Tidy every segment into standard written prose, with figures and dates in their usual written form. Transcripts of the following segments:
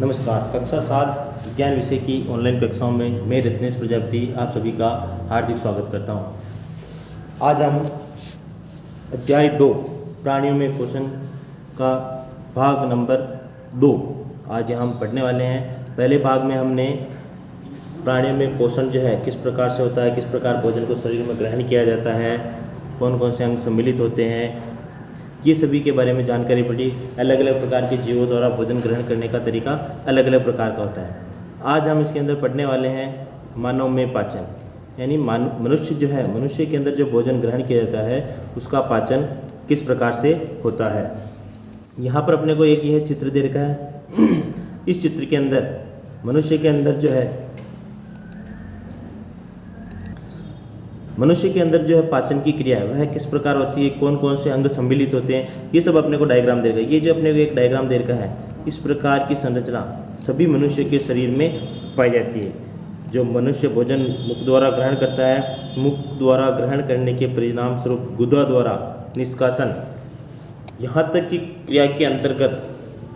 नमस्कार। कक्षा 7 विज्ञान विषय की ऑनलाइन कक्षाओं में मैं रत्नेश प्रजापति आप सभी का हार्दिक स्वागत करता हूं। आज हम अध्याय 2 प्राणियों में पोषण का भाग नंबर 2 आज हम पढ़ने वाले हैं। पहले भाग में हमने प्राणियों में पोषण जो है किस प्रकार से होता है, किस प्रकार भोजन को शरीर में ग्रहण किया जाता है, कौन कौन से अंग सम्मिलित होते हैं, ये सभी के बारे में जानकारी पड़ी। अलग अलग प्रकार के जीवों द्वारा भोजन ग्रहण करने का तरीका अलग अलग प्रकार का होता है। आज हम इसके अंदर पढ़ने वाले हैं मानव में पाचन, यानी मनुष्य जो है, मनुष्य के अंदर जो भोजन ग्रहण किया जाता है उसका पाचन किस प्रकार से होता है। यहाँ पर अपने को एक यह चित्र दे रखा है। इस चित्र के अंदर मनुष्य के अंदर जो है पाचन की क्रिया है वह किस प्रकार होती है, कौन कौन से अंग सम्मिलित होते हैं, ये सब अपने को डायग्राम दे रखा है। ये जो अपने को एक डायग्राम दे रखा है, इस प्रकार की संरचना सभी मनुष्य के शरीर में पाई जाती है। जो मनुष्य भोजन मुख द्वारा ग्रहण करता है, मुख द्वारा ग्रहण करने के परिणाम स्वरूप गुदा द्वारा निष्कासन, यहाँ तक कि क्रिया के अंतर्गत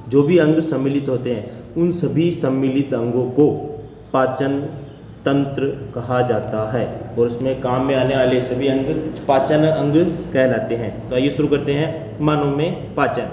जो भी अंग सम्मिलित होते हैं उन सभी सम्मिलित अंगों को पाचन तंत्र कहा जाता है और उसमें काम में आने वाले सभी अंग पाचन अंग कहलाते हैं। तो आइए शुरू करते हैं मानव में पाचन।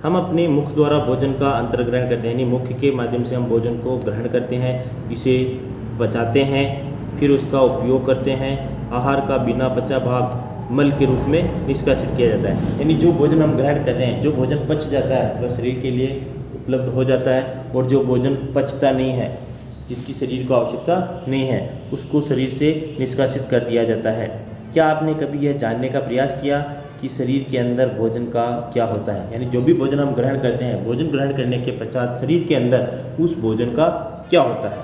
हम अपने मुख द्वारा भोजन का अंतर्ग्रहण करते हैं, यानी मुख के माध्यम से हम भोजन को ग्रहण करते हैं, इसे पचाते हैं, फिर उसका उपयोग करते हैं। आहार का बिना पचा भाग मल के रूप में निष्कासित किया जाता है, यानी जो भोजन हम ग्रहण कर रहे हैं, जो भोजन पच जाता है वह शरीर के लिए उपलब्ध हो जाता है, और जो भोजन पचता नहीं है, जिसकी शरीर को आवश्यकता नहीं है, उसको शरीर से निष्कासित कर दिया जाता है। क्या आपने कभी यह जानने का प्रयास किया कि शरीर के अंदर भोजन का क्या होता है, यानी जो भी भोजन हम ग्रहण करते हैं, भोजन ग्रहण करने के पश्चात शरीर के अंदर उस भोजन का क्या होता है।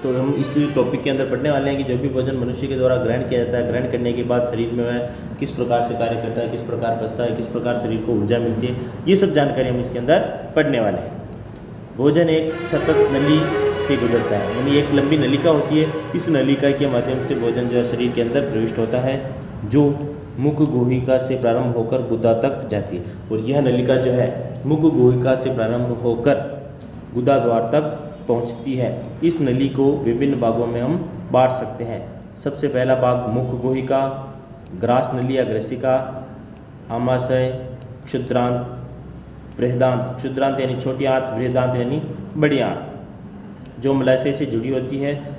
तो हम इस टॉपिक के अंदर पढ़ने वाले हैं कि जो भी भोजन मनुष्य के द्वारा ग्रहण किया जाता है, ग्रहण करने के बाद शरीर में वह किस प्रकार से कार्य करता है, किस प्रकार पचता है, किस प्रकार शरीर को ऊर्जा मिलती है, ये सब जानकारी हम इसके अंदर पढ़ने वाले हैं। भोजन एक सतत नली से गुजरता है, यानी एक लंबी नलिका होती है। इस नलिका के माध्यम से भोजन जो है शरीर के अंदर प्रविष्ट होता है, जो मुख गुहिका से प्रारंभ होकर गुदा तक जाती है। और यह नलिका जो है मुख गुहिका से प्रारंभ होकर गुदा द्वार तक पहुंचती है। इस नली को विभिन्न भागों में हम बांट सकते हैं। सबसे पहला भाग मुख गुहिका, ग्रास नली या ग्रसिका, आमाशय, क्षुद्रांत, बृहदांत। क्षुद्रांत यानी छोटी आंत, बृहदांत यानी बड़ी आंत, जो मलाशय से जुड़ी होती है,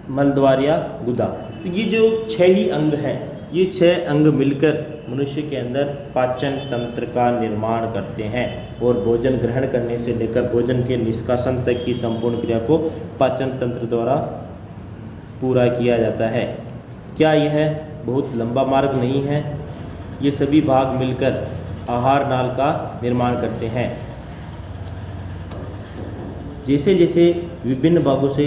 मलद्वार या गुदा। तो ये जो 6 ही अंग हैं, ये 6 अंग मिलकर मनुष्य के अंदर पाचन तंत्र का निर्माण करते हैं, और भोजन ग्रहण करने से लेकर भोजन के निष्कासन तक की संपूर्ण क्रिया को पाचन तंत्र द्वारा पूरा किया जाता है। क्या यह बहुत लंबा मार्ग नहीं है? ये सभी भाग मिलकर आहार नाल का निर्माण करते हैं। जैसे जैसे विभिन्न भागों से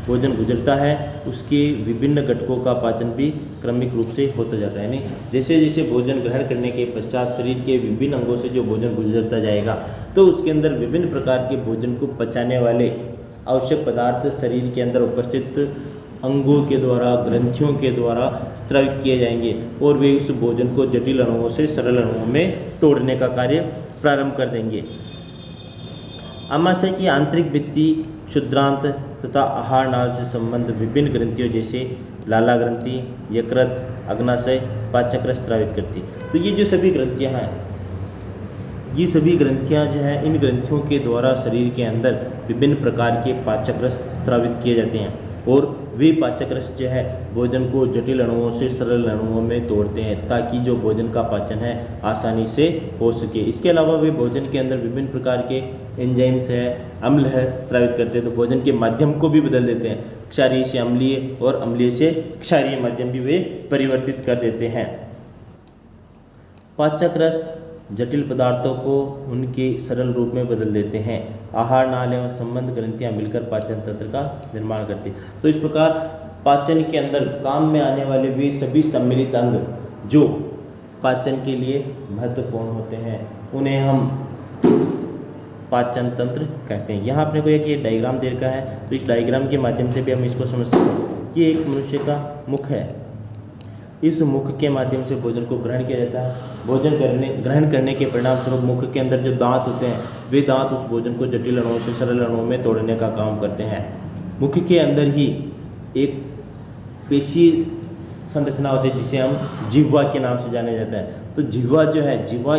भोजन गुजरता है, उसके विभिन्न घटकों का पाचन भी क्रमिक रूप से होता जाता है, यानी जैसे जैसे भोजन ग्रहण करने के पश्चात शरीर के विभिन्न अंगों से जो भोजन गुजरता जाएगा, तो उसके अंदर विभिन्न प्रकार के भोजन को पचाने वाले आवश्यक पदार्थ शरीर के अंदर उपस्थित अंगों के द्वारा, ग्रंथियों के द्वारा स्रावित किए जाएंगे, और वे उस भोजन को जटिल अणुओं से सरल अणुओं में तोड़ने का कार्य प्रारंभ कर देंगे। आमाशय की आंतरिक भित्ति, क्षुद्रांत तथा आहार नाल से संबंध विभिन्न ग्रंथियों जैसे लाला ग्रंथि, यकृत, अग्नाशय, पाचक्रस स्रावित करती। तो ये जो सभी ग्रंथियां हैं, ये सभी ग्रंथियां जो हैं, इन ग्रंथियों के द्वारा शरीर के अंदर विभिन्न प्रकार के पाचक्रस स्रावित किए जाते हैं, और वे पाचक्रस जो है भोजन को जटिल अणुओं से सरल अणुओं में तोड़ते हैं, ताकि जो भोजन का पाचन है आसानी से हो सके। इसके अलावा वे भोजन के अंदर विभिन्न प्रकार के एंजाइम्स है, अम्ल है, स्रावित करते हैं, तो भोजन के माध्यम को भी बदल देते हैं। क्षारीय से अम्लीय और अम्लीय से क्षारीय माध्यम भी वे परिवर्तित कर देते हैं। पाचक्रस जटिल पदार्थों को उनके सरल रूप में बदल देते हैं। आहार नाल एवं संबंध ग्रंथियां मिलकर पाचन तंत्र का निर्माण करती हैं। तो इस प्रकार पाचन के अंदर काम में आने वाले वे सभी सम्मिलित अंग जो पाचन के लिए महत्वपूर्ण होते हैं, उन्हें हम पाचन तंत्र कहते हैं। यहाँ अपने को एक ये डायग्राम दे रखा है, तो इस डायग्राम के माध्यम से भी हम इसको समझ सकते हैं। ये एक मनुष्य का मुख है, इस मुख के माध्यम से भोजन को ग्रहण किया जाता है। ग्रहण करने के परिणाम स्वरूप मुख के अंदर जो दांत होते हैं वे दांत उस भोजन को जटिल अणुओं से सरल अणुओं में तोड़ने का काम करते हैं। मुख के अंदर ही एक पेशी संरचना होती है जिसे हम जिह्वा के नाम से जाना जाता है। तो जिह्वा जो है, जिह्वा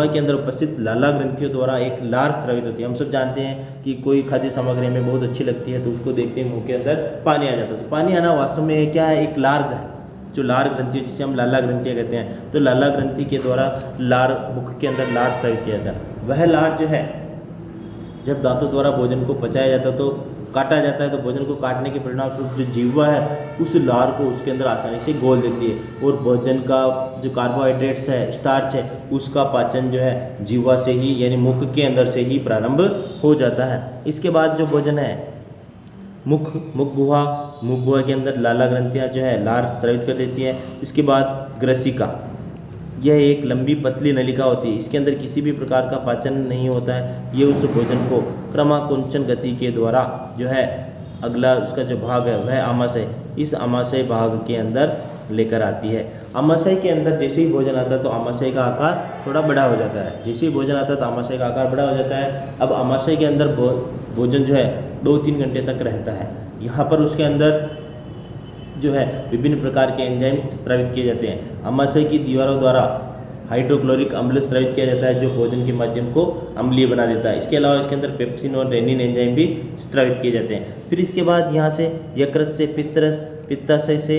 के अंदर उपस्थित लाला ग्रंथियों द्वारा एक लार स्रावित होती है। हम सब जानते हैं कि कोई खाद्य सामग्री हमें बहुत अच्छी लगती है तो उसको देखते ही मुंह के अंदर पानी आ जाता है। तो पानी आना वास्तव में क्या है, एक लार है, जो लार ग्रंथि जिसे हम लाला ग्रंथियाँ कहते हैं। तो लाला ग्रंथि के द्वारा मुख के अंदर लार स्रावित किया जाता है। वह लार जो है जब दांतों द्वारा भोजन को पचाया जाता है तो काटा जाता है, तो भोजन को काटने के परिणाम स्वरूप जो जिह्वा है उस लार को उसके अंदर आसानी से घोल देती है और भोजन का जो कार्बोहाइड्रेट्स है, स्टार्च है, उसका पाचन जो है जिह्वा से ही यानी मुख के अंदर से ही प्रारंभ हो जाता है। इसके बाद जो भोजन है मुख गुहा के अंदर लाला ग्रंथियाँ जो है लार स्रावित कर देती है। इसके बाद ग्रसिका, यह एक लंबी पतली नलिका होती है, इसके अंदर किसी भी प्रकार का पाचन नहीं होता है। ये उस भोजन को क्रमाकुंचन गति के द्वारा जो है अगला उसका जो भाग है वह आमाशय, इस आमाशय भाग के अंदर लेकर आती है। आमाशय के अंदर जैसे ही भोजन आता है तो आमाशय का आकार थोड़ा बड़ा हो जाता है। जैसे ही भोजन आता है तो आमाशय का आकार बड़ा हो जाता है। अब आमाशय के अंदर भोजन जो है 2-3 घंटे तक रहता है। यहाँ पर उसके अंदर जो है विभिन्न प्रकार के एंजाइम स्रावित किए जाते हैं। आमाशय की दीवारों द्वारा हाइड्रोक्लोरिक अम्ल स्रावित किया जाता है जो भोजन के माध्यम को अम्लीय बना देता है। इसके अलावा इसके अंदर पेप्सिन और रेनिन एंजाइम भी स्रावित किए जाते हैं। फिर इसके बाद यहाँ से यकृत से पित्तरस, पित्ताशय से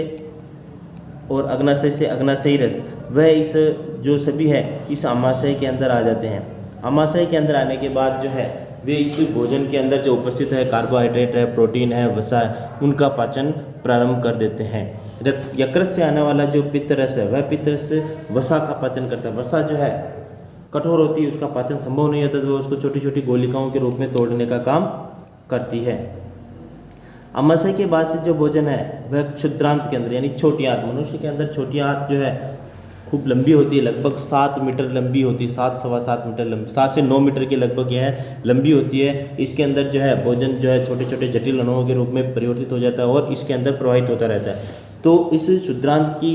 और अग्नाशय से अग्नाशयी रस, वह इस जो सभी है इस आमाशय के अंदर आ जाते हैं। आमाशय के अंदर आने के बाद जो है वे इस भोजन के अंदर जो उपस्थित है कार्बोहाइड्रेट है, प्रोटीन है, वसा है, उनका पाचन प्रारंभ कर देते हैं। यकृत से आने वाला जो पित्तरस है वह पित्तरस वसा का पाचन करता है। वसा जो है कठोर होती है, उसका पाचन संभव नहीं होता तो उसको छोटी छोटी गोलिकाओं के रूप में तोड़ने का काम करती है। आमाशय के बाद से जो भोजन है वह क्षुद्रांत के अंदर यानी छोटी आंत, मनुष्य के अंदर छोटी आंत जो है खूब लंबी होती है, लगभग 7 मीटर लंबी होती है, 7-7.25 मीटर लंबी, 7 से 9 मीटर के लगभग यह लंबी होती है। इसके अंदर जो है भोजन जो है छोटे छोटे जटिल अणुओं के रूप में परिवर्तित हो जाता है और इसके अंदर प्रवाहित होता रहता है। तो इस क्षुद्रांत की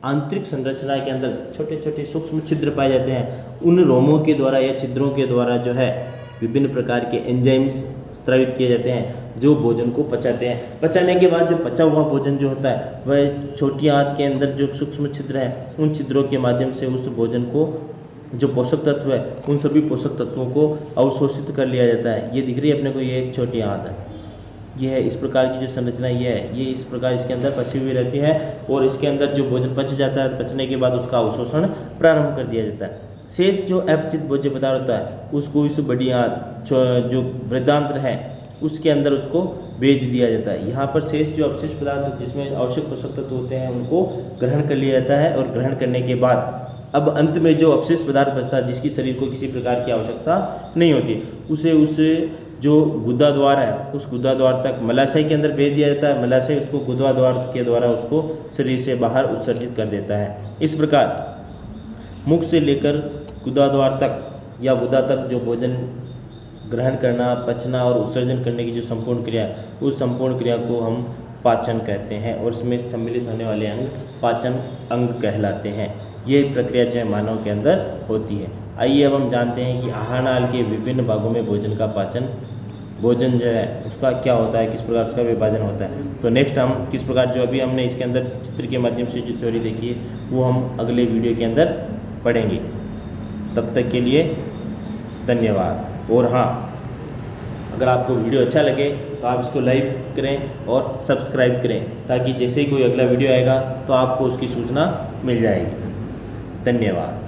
आंतरिक संरचना के अंदर छोटे छोटे सूक्ष्म छिद्र पाए जाते हैं। उन रोमों के द्वारा या छिद्रों के द्वारा जो है विभिन्न प्रकार के एंजाइम्स स्रावित किए जाते हैं जो भोजन को पचाते हैं। पचाने के बाद जो पचा हुआ भोजन जो होता है वह छोटी आंत के अंदर जो सूक्ष्म छिद्र हैं उन छिद्रों के माध्यम से उस भोजन को जो पोषक तत्व है उन सभी पोषक तत्वों को अवशोषित कर लिया जाता है। ये दिख रही है अपने को, ये एक छोटी आंत है, ये है इस प्रकार की जो संरचना ये है, ये इस प्रकार इसके अंदर फंसी हुई रहती है और इसके अंदर जो भोजन पच जाता है, पचने के बाद उसका अवशोषण प्रारंभ कर दिया जाता है। शेष जो अपचित भोज्य पदार्थ होता है उसको इस बड़ी आंत जो वृद्धांत्र है उसके अंदर उसको भेज दिया जाता है। यहाँ पर शेष जो अवशिष्ट पदार्थ जिसमें आवश्यक पोषक तत्व होते हैं उनको ग्रहण कर लिया जाता है और ग्रहण करने के बाद अब अंत में जो अवशिष्ट पदार्थ बचता है जिसकी शरीर को किसी प्रकार की आवश्यकता नहीं होती उसे जो गुदा द्वार है उस गुदा द्वार तक मलाशय के अंदर भेज दिया जाता है। मलाशय उसको गुदा द्वार के द्वारा उसको शरीर से बाहर उत्सर्जित कर देता है। इस प्रकार मुख से लेकर गुदा द्वार तक या गुदा तक जो भोजन ग्रहण करना, पचना और उत्सर्जन करने की जो संपूर्ण क्रिया है उस संपूर्ण क्रिया को हम पाचन कहते हैं और इसमें सम्मिलित होने वाले अंग पाचन अंग कहलाते हैं। ये प्रक्रिया जो है मानव के अंदर होती है। आइए अब हम जानते हैं कि आहार नाल के विभिन्न भागों में भोजन का पाचन, भोजन जो है उसका क्या होता है, किस प्रकार उसका विभाजन होता है। तो नेक्स्ट हम किस प्रकार जो अभी हमने इसके अंदर चित्र के माध्यम से जो थ्योरी देखी है वो हम अगले वीडियो के अंदर पढ़ेंगे। तब तक के लिए धन्यवाद। और हाँ, अगर आपको वीडियो अच्छा लगे तो आप इसको लाइक करें और सब्सक्राइब करें ताकि जैसे ही कोई अगला वीडियो आएगा तो आपको उसकी सूचना मिल जाएगी। धन्यवाद।